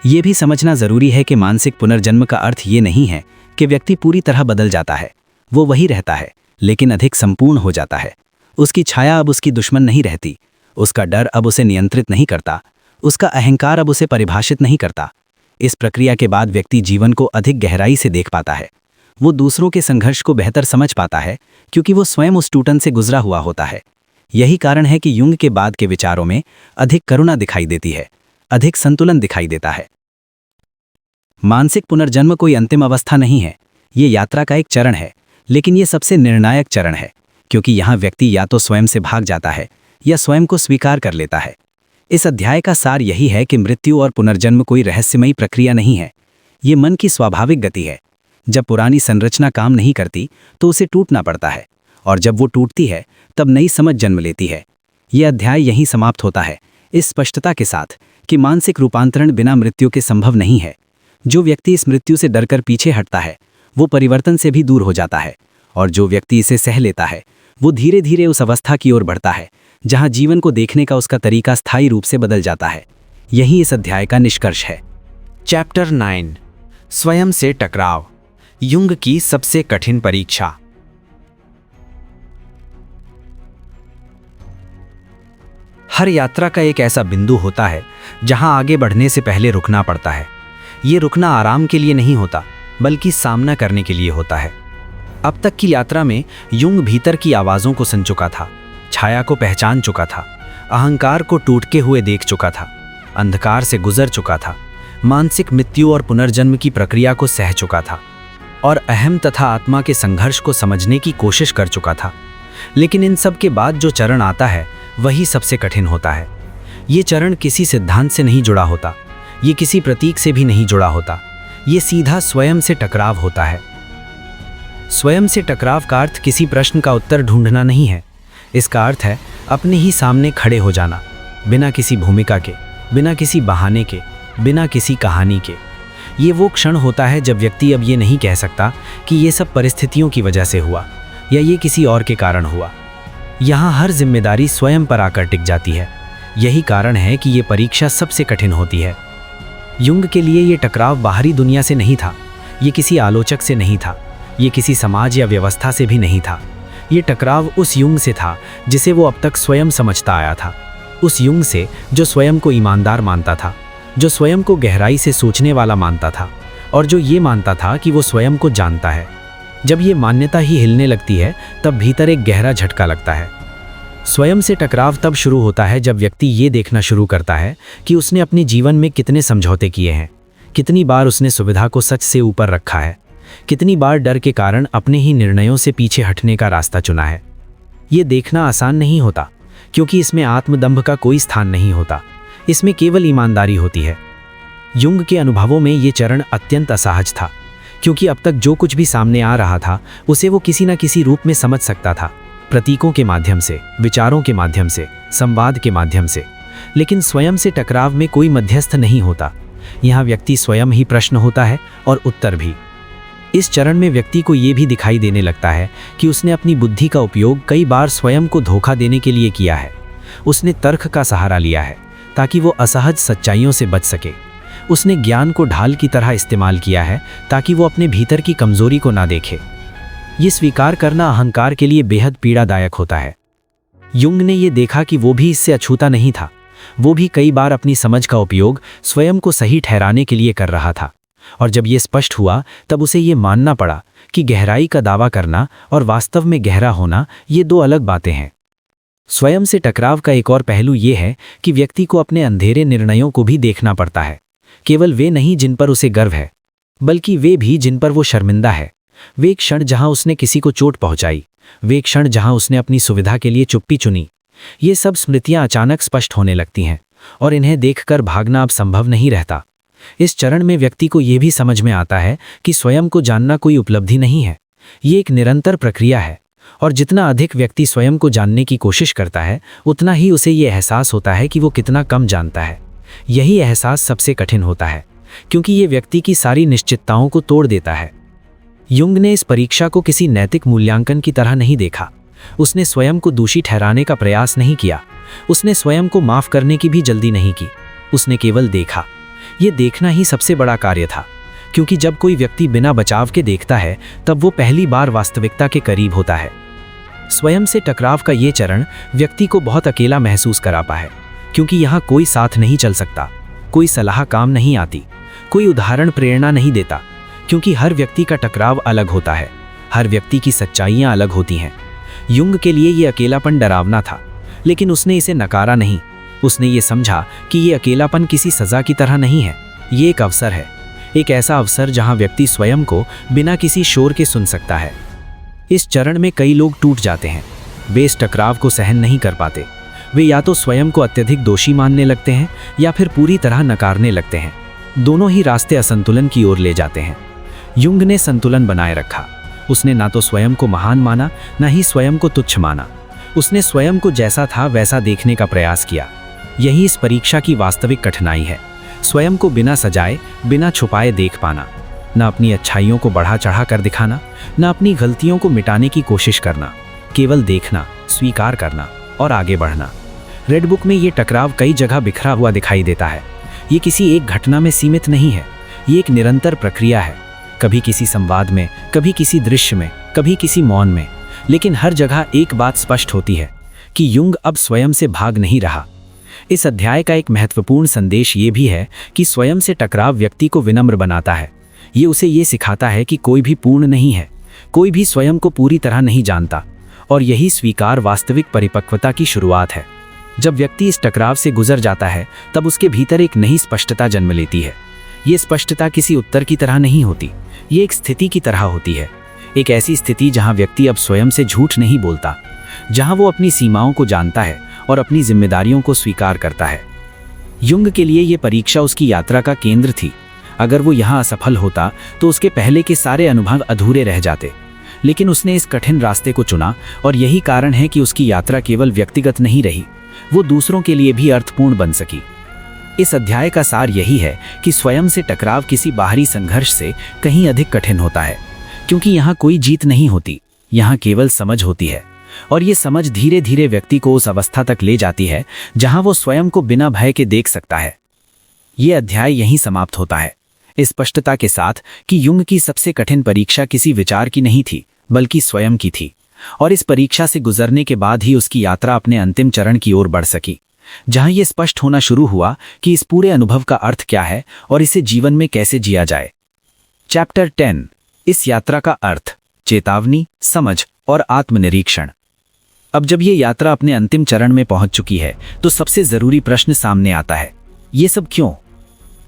ये भी समझना जरूरी है कि मानसिक पुनर्जन्म का अर्थ ये नहीं है कि व्यक्ति पूरी तरह बदल जाता है। वो वही रहता है, लेकिन अधिक संपूर्ण हो जाता है। उसकी छाया अब उसकी दुश्मन नहीं रहती, उसका डर अब उसे नियंत्रित नहीं करता, उसका अहंकार अब उसे परिभाषित नहीं करता। इस प्रक्रिया के बाद व्यक्ति जीवन को अधिक गहराई से देख पाता है। वो दूसरों के संघर्ष को बेहतर समझ पाता है, क्योंकि वो स्वयं उस टूटन से गुजरा हुआ होता है। यही कारण है कि युंग के बाद के विचारों में अधिक करुणा दिखाई देती है, अधिक संतुलन दिखाई देता है। मानसिक पुनर्जन्म कोई अंतिम अवस्था नहीं है, ये यात्रा का एक चरण है, लेकिन ये सबसे निर्णायक चरण है, क्योंकि यहाँ व्यक्ति या तो स्वयं से भाग जाता है या स्वयं को स्वीकार कर लेता है। इस अध्याय का सार यही है कि मृत्यु और पुनर्जन्म कोई रहस्यमयी प्रक्रिया नहीं है, ये मन की स्वाभाविक गति है। जब पुरानी संरचना काम नहीं करती तो उसे टूटना पड़ता है, और जब वो टूटती है तब नई समझ जन्म लेती है। ये अध्याय यहीं समाप्त होता है, इस स्पष्टता के साथ कि मानसिक रूपांतरण बिना मृत्यु के संभव नहीं है। जो व्यक्ति इस मृत्यु से डरकर पीछे हटता है, वो परिवर्तन से भी दूर हो जाता है, और जो व्यक्ति इसे सह लेता है, वो धीरे धीरे उस अवस्था की ओर बढ़ता है जहां जीवन को देखने का उसका तरीका स्थायी रूप से बदल जाता है। यही इस अध्याय का निष्कर्ष है। चैप्टर 9, स्वयं से टकराव, युंग की सबसे कठिन परीक्षा। हर यात्रा का एक ऐसा बिंदु होता है जहां आगे बढ़ने से पहले रुकना पड़ता है। ये रुकना आराम के लिए नहीं होता, बल्कि सामना करने के लिए होता है। अब तक की यात्रा में युंग भीतर की आवाज़ों को सुन चुका था, छाया को पहचान चुका था, अहंकार को टूटते हुए देख चुका था, अंधकार से गुजर चुका था, मानसिक मृत्यु और पुनर्जन्म की प्रक्रिया को सह चुका था, और अहम तथा आत्मा के संघर्ष को समझने की कोशिश कर चुका था। लेकिन इन सब के बाद जो चरण आता है वही सबसे कठिन होता है। ये चरण किसी सिद्धांत से नहीं जुड़ा होता, ये किसी प्रतीक से भी नहीं जुड़ा होता, ये सीधा स्वयं से टकराव होता है। स्वयं से टकराव का अर्थ किसी प्रश्न का उत्तर ढूंढना नहीं है, इसका अर्थ है अपने ही सामने खड़े हो जाना, बिना किसी भूमिका के, बिना किसी बहाने के, बिना किसी कहानी के। ये वो क्षण होता है जब व्यक्ति अब ये नहीं कह सकता कि ये सब परिस्थितियों की वजह से हुआ या ये किसी और के कारण हुआ। यहाँ हर जिम्मेदारी स्वयं पर आकर टिक जाती है। यही कारण है कि ये परीक्षा सबसे कठिन होती है। युंग के लिए ये टकराव बाहरी दुनिया से नहीं था, ये किसी आलोचक से नहीं था, ये किसी समाज या व्यवस्था से भी नहीं था। ये टकराव उस युंग से था जिसे वो अब तक स्वयं समझता आया था, उस युंग से जो स्वयं को ईमानदार मानता था, जो स्वयं को गहराई से सोचने वाला मानता था, और जो ये मानता था कि वो स्वयं को जानता है। जब ये मान्यता ही हिलने लगती है तब भीतर एक गहरा झटका लगता है। स्वयं से टकराव तब शुरू होता है जब व्यक्ति ये देखना शुरू करता है कि उसने अपने जीवन में कितने समझौते किए हैं, कितनी बार उसने सुविधा को सच से ऊपर रखा है, कितनी बार डर के कारण अपने ही निर्णयों से पीछे हटने का रास्ता चुना है। ये देखना आसान नहीं होता, क्योंकि इसमें आत्मदंभ का कोई स्थान नहीं होता, इसमें केवल ईमानदारी होती है। युंग के अनुभवों में ये चरण अत्यंत असहज था, क्योंकि अब तक जो कुछ भी सामने आ रहा था उसे वो किसी न किसी रूप में समझ सकता था, प्रतीकों के माध्यम से, विचारों के माध्यम से, संवाद के माध्यम से। लेकिन स्वयं से टकराव में कोई मध्यस्थ नहीं होता, यहाँ व्यक्ति स्वयं ही प्रश्न होता है और उत्तर भी। इस चरण में व्यक्ति को ये भी दिखाई देने लगता है कि उसने अपनी बुद्धि का उपयोग कई बार स्वयं को धोखा देने के लिए किया है। उसने तर्क का सहारा लिया है ताकि वो असहज सच्चाइयों से बच सके। उसने ज्ञान को ढाल की तरह इस्तेमाल किया है ताकि वो अपने भीतर की कमजोरी को ना देखे। ये स्वीकार करना अहंकार के लिए बेहद पीड़ादायक होता है। युंग ने ये देखा कि वो भी इससे अछूता नहीं था। वो भी कई बार अपनी समझ का उपयोग स्वयं को सही ठहराने के लिए कर रहा था, और जब ये स्पष्ट हुआ तब उसे ये मानना पड़ा कि गहराई का दावा करना और वास्तव में गहरा होना ये दो अलग बातें हैं। स्वयं से टकराव का एक और पहलू ये है कि व्यक्ति को अपने अंधेरे निर्णयों को भी देखना पड़ता है। केवल वे नहीं जिन पर उसे गर्व है, बल्कि वे भी जिन पर वो शर्मिंदा है। वे क्षण जहां उसने किसी को चोट पहुंचाई, वे क्षण जहां उसने अपनी सुविधा के लिए चुप्पी चुनी। ये सब स्मृतियां अचानक स्पष्ट होने लगती हैं और इन्हें देखकर भागना अब संभव नहीं रहता। इस चरण में व्यक्ति को यह भी समझ में आता है कि स्वयं को जानना कोई उपलब्धि नहीं है, ये एक निरंतर प्रक्रिया है। और जितना अधिक व्यक्ति स्वयं को जानने की कोशिश करता है, उतना ही उसे ये एहसास होता है कि वो कितना कम जानता है। यही एहसास सबसे कठिन होता है, क्योंकि ये व्यक्ति की सारी निश्चितताओं को तोड़ देता है। युंग ने इस परीक्षा को किसी नैतिक मूल्यांकन की तरह नहीं देखा। उसने स्वयं को दोषी ठहराने का प्रयास नहीं किया। उसने स्वयं को माफ करने की भी जल्दी नहीं की। उसने केवल देखा। ये देखना ही सबसे बड़ा कार्य था, क्योंकि जब कोई व्यक्ति बिना बचाव के देखता है तब वो पहली बार वास्तविकता के करीब होता है। स्वयं से टकराव का ये चरण व्यक्ति को बहुत अकेला महसूस कराता है, क्योंकि यहाँ कोई साथ नहीं चल सकता, कोई सलाह काम नहीं आती, कोई उदाहरण प्रेरणा नहीं देता, क्योंकि हर व्यक्ति का टकराव अलग होता है, हर व्यक्ति की सच्चाइयाँ अलग होती हैं। युंग के लिए ये अकेलापन डरावना था, लेकिन उसने इसे नकारा नहीं। उसने ये समझा कि ये अकेलापन किसी सज़ा की तरह नहीं है, ये एक अवसर है, एक ऐसा अवसर जहाँ व्यक्ति स्वयं को बिना किसी शोर के सुन सकता है। इस चरण में कई लोग टूट जाते हैं। वे इस टकराव को सहन नहीं कर पाते। वे या तो स्वयं को अत्यधिक दोषी मानने लगते हैं या फिर पूरी तरह नकारने लगते हैं। दोनों ही रास्ते असंतुलन की ओर ले जाते हैं। युंग ने संतुलन बनाए रखा। उसने ना तो स्वयं को महान माना, ना ही स्वयं को तुच्छ माना। उसने स्वयं को जैसा था वैसा देखने का प्रयास किया। यही इस परीक्षा की वास्तविक कठिनाई है, स्वयं को बिना सजाए, बिना छुपाए देख पाना। न अपनी अच्छाइयों को बढ़ा चढ़ा कर दिखाना, न अपनी गलतियों को मिटाने की कोशिश करना, केवल देखना, स्वीकार करना और आगे बढ़ना। रेड बुक में ये टकराव कई जगह बिखरा हुआ दिखाई देता है। ये किसी एक घटना में सीमित नहीं है, ये एक निरंतर प्रक्रिया है। कभी किसी संवाद में, कभी किसी दृश्य में, कभी किसी मौन में, लेकिन हर जगह एक बात स्पष्ट होती है कि युंग अब स्वयं से भाग नहीं रहा। इस अध्याय का एक महत्वपूर्ण संदेश ये भी है कि स्वयं से टकराव व्यक्ति को विनम्र बनाता है। ये उसे ये सिखाता है कि कोई भी पूर्ण नहीं है, कोई भी स्वयं को पूरी तरह नहीं जानता, और यही स्वीकार वास्तविक परिपक्वता की शुरुआत है। जब व्यक्ति इस टकराव से गुजर जाता है तब उसके भीतर एक नई स्पष्टता जन्म लेती है। ये स्पष्टता किसी उत्तर की तरह नहीं होती, ये एक स्थिति की तरह होती है। एक ऐसी स्थिति जहां व्यक्ति अब स्वयं से झूठ नहीं बोलता, जहां वो अपनी सीमाओं को जानता है और अपनी जिम्मेदारियों को स्वीकार करता है। युंग के लिए ये परीक्षा उसकी यात्रा का केंद्र थी। अगर वो यहाँ असफल होता तो उसके पहले के सारे अनुभव अधूरे रह जाते, लेकिन उसने इस कठिन रास्ते को चुना, और यही कारण है कि उसकी यात्रा केवल व्यक्तिगत नहीं रही, वो दूसरों के लिए भी अर्थपूर्ण बन सकी। इस अध्याय का सार यही है कि स्वयं से टकराव किसी बाहरी संघर्ष से कहीं अधिक कठिन होता है, क्योंकि यहाँ कोई जीत नहीं होती, यहाँ केवल समझ होती है। और ये समझ धीरे धीरे व्यक्ति को उस अवस्था तक ले जाती है जहां वो स्वयं को बिना भय के देख सकता है। ये अध्याय यहीं समाप्त होता है, इस स्पष्टता के साथ कि युंग की सबसे कठिन परीक्षा किसी विचार की नहीं थी, बल्कि स्वयं की थी। और इस परीक्षा से गुजरने के बाद ही उसकी यात्रा अपने अंतिम चरण की ओर बढ़ सकी, जहां ये स्पष्ट होना शुरू हुआ कि इस पूरे अनुभव का अर्थ क्या है और इसे जीवन में कैसे जिया जाए। चैप्टर 10, इस यात्रा का अर्थ, चेतावनी, समझ और आत्मनिरीक्षण। अब जब ये यात्रा अपने अंतिम चरण में पहुंच चुकी है तो सबसे जरूरी प्रश्न सामने आता है, ये सब क्यों?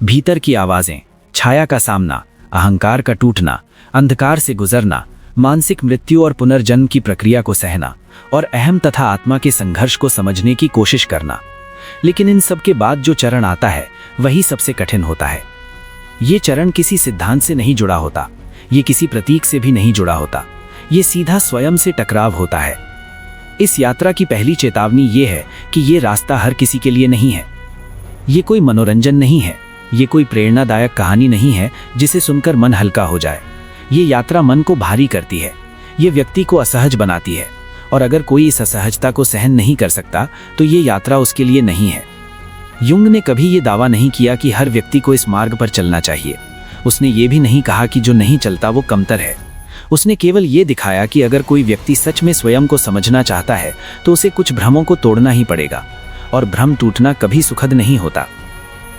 भीतर की आवाजें, छाया का सामना, अहंकार का टूटना, अंधकार से गुजरना, मानसिक मृत्यु और पुनर्जन्म की प्रक्रिया को सहना और अहम तथा आत्मा के संघर्ष को समझने की कोशिश करना। लेकिन इन सब के बाद जो चरण आता है वही सबसे कठिन होता है। ये चरण किसी सिद्धांत से नहीं जुड़ा होता, ये किसी प्रतीक से भी नहीं जुड़ा होता, ये सीधा स्वयं से टकराव होता है। इस यात्रा की पहली चेतावनी ये है कि ये रास्ता हर किसी के लिए नहीं है। ये कोई मनोरंजन नहीं है, ये कोई प्रेरणादायक कहानी नहीं है जिसे सुनकर मन हल्का हो जाए। ये यात्रा मन को भारी करती है, ये व्यक्ति को असहज बनाती है, और अगर कोई इस असहजता को सहन नहीं कर सकता तो ये यात्रा उसके लिए नहीं है। युंग ने कभी ये दावा नहीं किया कि हर व्यक्ति को इस मार्ग पर चलना चाहिए। उसने ये भी नहीं कहा कि जो नहीं चलता वो कमतर है। उसने केवल ये दिखाया कि अगर कोई व्यक्ति सच में स्वयं को समझना चाहता है तो उसे कुछ भ्रमों को तोड़ना ही पड़ेगा, और भ्रम टूटना कभी सुखद नहीं होता।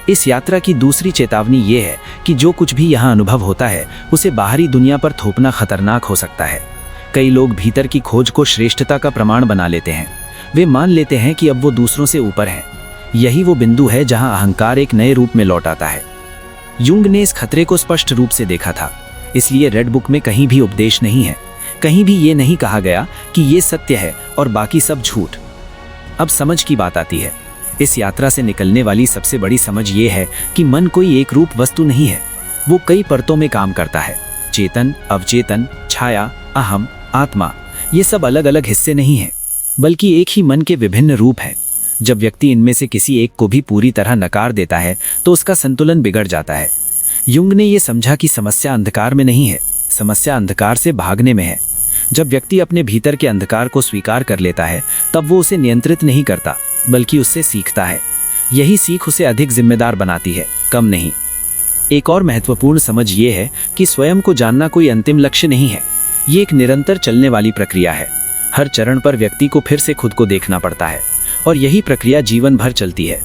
इस यात्रा की दूसरी चेतावनी ये है कि जो कुछ भी यहाँ अनुभव होता है उसे बाहरी दुनिया पर थोपना खतरनाक हो सकता है। कई लोग भीतर की खोज को श्रेष्ठता का प्रमाण बना लेते हैं। वे मान लेते हैं कि अब वो दूसरों से ऊपर हैं। यही वो बिंदु है जहां अहंकार एक नए रूप में लौट आता है। युंग ने इस खतरे को स्पष्ट रूप से देखा था, इसलिए रेड बुक में कहीं भी उपदेश नहीं है, कहीं भी ये नहीं कहा गया कि ये सत्य है और बाकी सब झूठ। अब समझ की बात आती है। इस यात्रा से निकलने वाली सबसे बड़ी समझ ये है कि मन कोई एक रूप वस्तु नहीं है, वो कई परतों में काम करता है। चेतन, अवचेतन, छाया, अहम, आत्मा, ये सब अलग अलग हिस्से नहीं हैं, बल्कि एक ही मन के विभिन्न रूप हैं। जब व्यक्ति इनमें से किसी एक को भी पूरी तरह नकार देता है तो उसका संतुलन बिगड़ जाता है। युंग ने यह समझा कि समस्या अंधकार में नहीं है, समस्या अंधकार से भागने में है। जब व्यक्ति अपने भीतर के अंधकार को स्वीकार कर लेता है तब वो उसे नियंत्रित नहीं करता, बल्कि उससे सीखता है। यही सीख उसे अधिक जिम्मेदार बनाती है, कम नहीं। एक और महत्वपूर्ण समझ ये है कि स्वयं को जानना कोई अंतिम लक्ष्य नहीं है, ये एक निरंतर चलने वाली प्रक्रिया है। हर चरण पर व्यक्ति को फिर से खुद को देखना पड़ता है, और यही प्रक्रिया जीवन भर चलती है।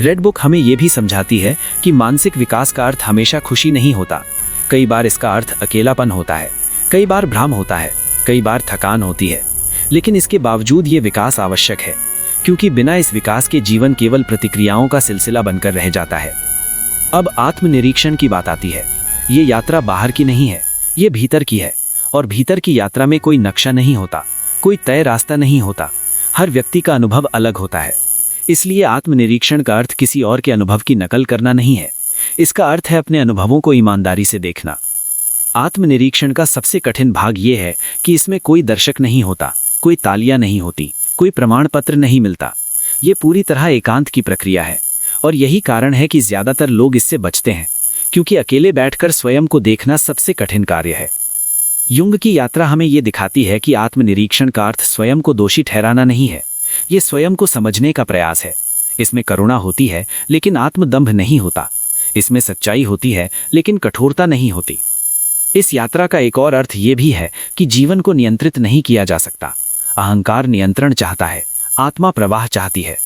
रेड बुक हमें यह भी समझाती है कि मानसिक विकास का अर्थ हमेशा खुशी नहीं होता। कई बार इसका अर्थ अकेलापन होता है, कई बार भ्रम होता है, कई बार थकान होती है। लेकिन इसके बावजूद ये विकास आवश्यक है, क्योंकि बिना इस विकास के जीवन केवल प्रतिक्रियाओं का सिलसिला बनकर रह जाता है। अब आत्मनिरीक्षण की बात आती है। ये यात्रा बाहर की नहीं है, ये भीतर की है, और भीतर की यात्रा में कोई नक्शा नहीं होता, कोई तय रास्ता नहीं होता। हर व्यक्ति का अनुभव अलग होता है। इसलिए आत्मनिरीक्षण का अर्थ किसी और के अनुभव की नकल करना नहीं है, इसका अर्थ है अपने अनुभवों को ईमानदारी से देखना। आत्मनिरीक्षण का सबसे कठिन भाग ये है कि इसमें कोई दर्शक नहीं होता, कोई तालियां नहीं होती, कोई प्रमाण पत्र नहीं मिलता। ये पूरी तरह एकांत की प्रक्रिया है, और यही कारण है कि ज्यादातर लोग इससे बचते हैं, क्योंकि अकेले बैठकर स्वयं को देखना सबसे कठिन कार्य है। युंग की यात्रा हमें ये दिखाती है कि आत्मनिरीक्षण का अर्थ स्वयं को दोषी ठहराना नहीं है, ये स्वयं को समझने का प्रयास है। इसमें करुणा होती है लेकिन आत्मदंभ नहीं होता, इसमें सच्चाई होती है लेकिन कठोरता नहीं होती। इस यात्रा का एक और अर्थ ये भी है कि जीवन को नियंत्रित नहीं किया जा सकता। अहंकार नियंत्रण चाहता है, आत्मा प्रवाह चाहती है।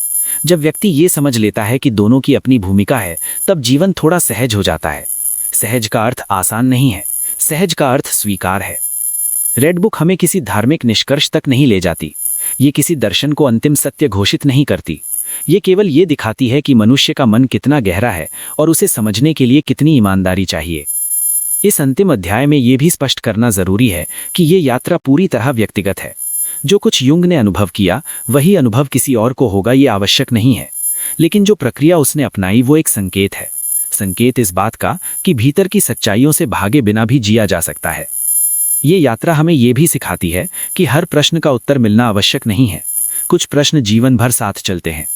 जब व्यक्ति ये समझ लेता है कि दोनों की अपनी भूमिका है, तब जीवन थोड़ा सहज हो जाता है। सहज का अर्थ आसान नहीं है, सहज का अर्थ स्वीकार है। रेड बुक हमें किसी धार्मिक निष्कर्ष तक नहीं ले जाती, ये किसी दर्शन को अंतिम सत्य घोषित नहीं करती। ये केवल ये दिखाती है कि मनुष्य का मन कितना गहरा है और उसे समझने के लिए कितनी ईमानदारी चाहिए। इस अंतिम अध्याय में ये भी स्पष्ट करना जरूरी है कि ये यात्रा पूरी तरह व्यक्तिगत है। जो कुछ युंग ने अनुभव किया वही अनुभव किसी और को होगा, ये आवश्यक नहीं है। लेकिन जो प्रक्रिया उसने अपनाई वो एक संकेत है, संकेत इस बात का कि भीतर की सच्चाइयों से भागे बिना भी जिया जा सकता है। ये यात्रा हमें ये भी सिखाती है कि हर प्रश्न का उत्तर मिलना आवश्यक नहीं है। कुछ प्रश्न जीवन भर साथ चलते हैं,